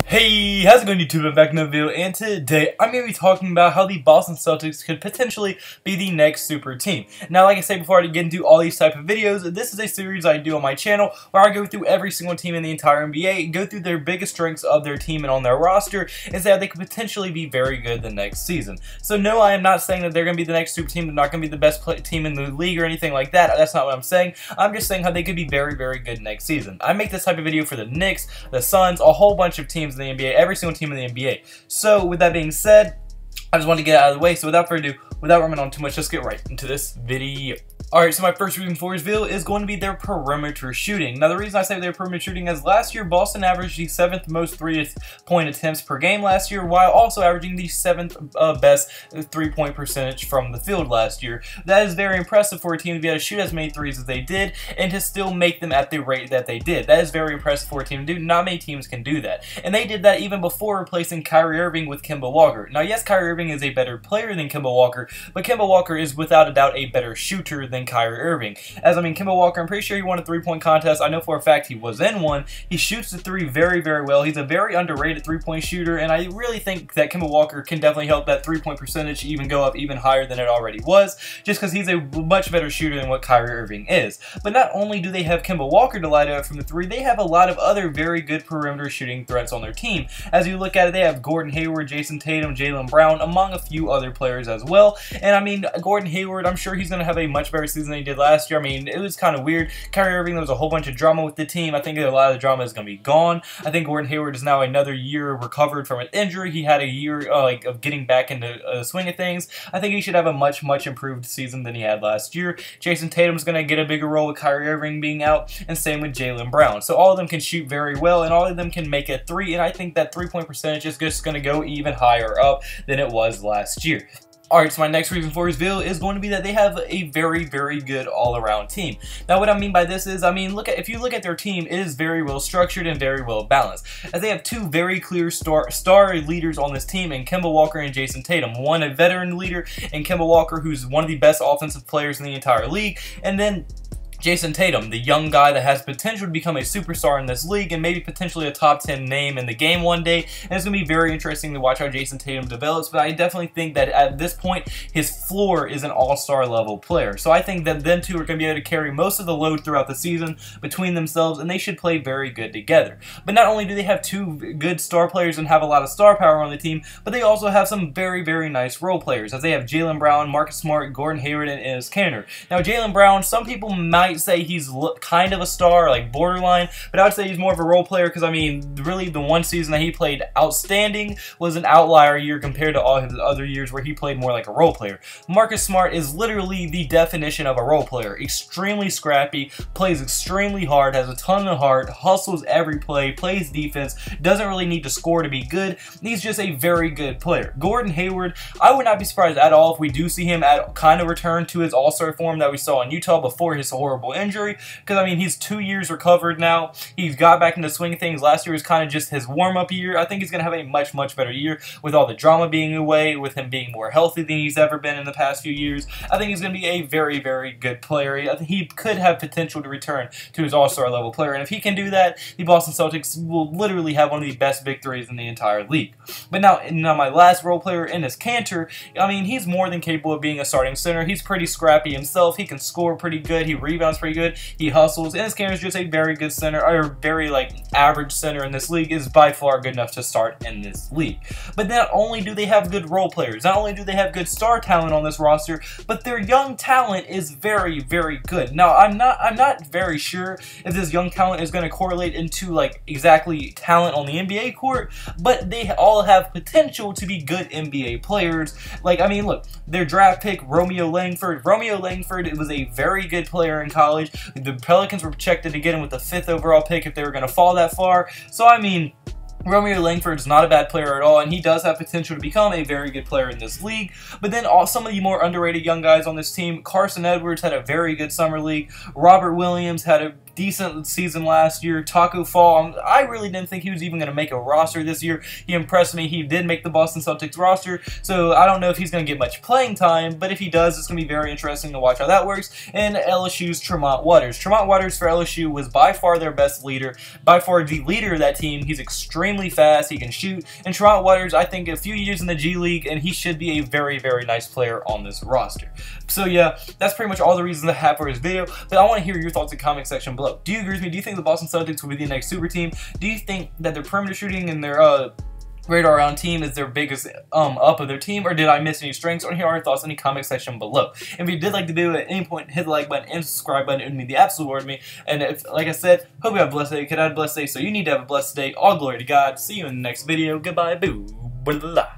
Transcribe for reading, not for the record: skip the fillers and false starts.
Hey, how's it going YouTube? I'm back in another video, and today I'm going to be talking about how the Boston Celtics could potentially be the next super team. Now, like I said before I get into all these type of videos, this is a series I do on my channel where I go through every single team in the entire NBA, go through their biggest strengths of their team and on their roster, and say how they could potentially be very good the next season. So no, I am not saying that they're going to be the next super team, they're not going to be the best team in the league or anything like that. That's not what I'm saying. I'm just saying how they could be very, very good next season. I make this type of video for the Knicks, the Suns, a whole bunch of teams in the NBA, every single team in the NBA. So with that being said, I just want to get it out of the way. So without further ado, without running on too much, let's get right into this video. Alright, so my first reason for this video is going to be their perimeter shooting. Now, the reason I say their perimeter shooting is last year, Boston averaged the 7th most three-point attempts per game last year, while also averaging the 7th best three-point percentage from the field last year. That is very impressive for a team to be able to shoot as many threes as they did, and to still make them at the rate that they did. That is very impressive for a team to do. Not many teams can do that. And they did that even before replacing Kyrie Irving with Kemba Walker. Now, yes, Kyrie Irving is a better player than Kemba Walker, but Kemba Walker is without a doubt a better shooter than Kyrie Irving. Kemba Walker, I'm pretty sure he won a three-point contest. I know for a fact he was in one. He shoots the three very, very well. He's a very underrated three-point shooter, and I really think that Kemba Walker can definitely help that three-point percentage even go up even higher than it already was, just because he's a much better shooter than what Kyrie Irving is. But not only do they have Kemba Walker to light it up from the three, they have a lot of other very good perimeter shooting threats on their team. As you look at it, they have Gordon Hayward, Jason Tatum, Jaylen Brown, among a few other players as well. And I mean, Gordon Hayward, I'm sure he's going to have a much better season than he did last year. I mean, it was kind of weird. Kyrie Irving, there was a whole bunch of drama with the team. I think a lot of the drama is going to be gone. I think Gordon Hayward is now another year recovered from an injury. He had a year of getting back into the swing of things. I think he should have a much, much improved season than he had last year. Jason Tatum's going to get a bigger role with Kyrie Irving being out, and same with Jaylen Brown. So all of them can shoot very well, and all of them can make a three, and I think that three-point percentage is just going to go even higher up than it was last year. Alright, so my next reason for this video is going to be that they have a very, very good all-around team. Now, what I mean by this is, if you look at their team, it is very well structured and very well balanced, as they have two very clear star leaders on this team in Kemba Walker and Jason Tatum. One, a veteran leader in Kemba Walker, who's one of the best offensive players in the entire league, and then Jason Tatum, the young guy that has potential to become a superstar in this league and maybe potentially a top 10 name in the game one day. And it's going to be very interesting to watch how Jason Tatum develops, but I definitely think that at this point, his floor is an all-star level player. So I think that them two are going to be able to carry most of the load throughout the season between themselves, and they should play very good together. But not only do they have two good star players and have a lot of star power on the team, but they also have some very, very nice role players, as they have Jaylen Brown, Marcus Smart, Gordon Hayward, and Enes Kanter. Now, Jaylen Brown, some people might say he's kind of a star, like borderline, but I would say he's more of a role player because, I mean, really the one season that he played outstanding was an outlier year compared to all his other years where he played more like a role player. Marcus Smart is literally the definition of a role player. Extremely scrappy, plays extremely hard, has a ton of heart, hustles every play, plays defense, doesn't really need to score to be good. He's just a very good player. Gordon Hayward, I would not be surprised at all if we do see him kind of return to his all-star form that we saw in Utah before his horrible injury. Because, I mean, he's 2 years recovered now. He's got back into the swing of things. Last year was kind of just his warm-up year. I think he's going to have a much, much better year with all the drama being away, with him being more healthy than he's ever been in the past few years. I think he's going to be a very, very good player. I think he could have potential to return to his all-star level player. And if he can do that, the Boston Celtics will literally have one of the best victories in the entire league. But now my last role player, Enes Kanter, I mean, he's more than capable of being a starting center. He's pretty scrappy himself. He can score pretty good. He rebounds pretty good. He hustles. Enes Kanter is just a very good center, or very average center in this league, is by far good enough to start in this league. But not only do they have good role players, not only do they have good star talent on this roster, but their young talent is very, very good. Now, I'm not very sure if this young talent is going to correlate into exactly talent on the NBA court, but they all have potential to be good NBA players. I mean, look, their draft pick, Romeo Langford. Romeo Langford was a very good player in college. The Pelicans were projected to get him with the 5th overall pick if they were going to fall that far. So, I mean, Romeo Langford is not a bad player at all, and he does have potential to become a very good player in this league. But then some of the more underrated young guys on this team, Carson Edwards had a very good summer league. Robert Williams had a decent season last year. Taco Fall, I really didn't think he was even going to make a roster this year. He impressed me. He did make the Boston Celtics roster, so I don't know if he's going to get much playing time, but if he does, it's going to be very interesting to watch how that works. And LSU's Tremont Waters. Tremont Waters for LSU was by far their best leader, by far the leader of that team. He's extremely fast, he can shoot, and Tremont Waters, I think a few years in the G League, and he should be a very, very nice player on this roster. So yeah, that's pretty much all the reasons I have for this video, but I want to hear your thoughts in the comment section below. Do you agree with me? Do you think the Boston Celtics will be the next super team? Do you think that their perimeter shooting and their radar around team is their biggest up of their team, or did I miss any strengths? Or here are your thoughts in the comment section below. If you did like the video at any point, hit the like button and subscribe button. It would mean the absolute world to me. And if, like I said, hope you have a blessed day. Could I have a blessed day? So you need to have a blessed day. All glory to God. See you in the next video. Goodbye. Boo. Blah.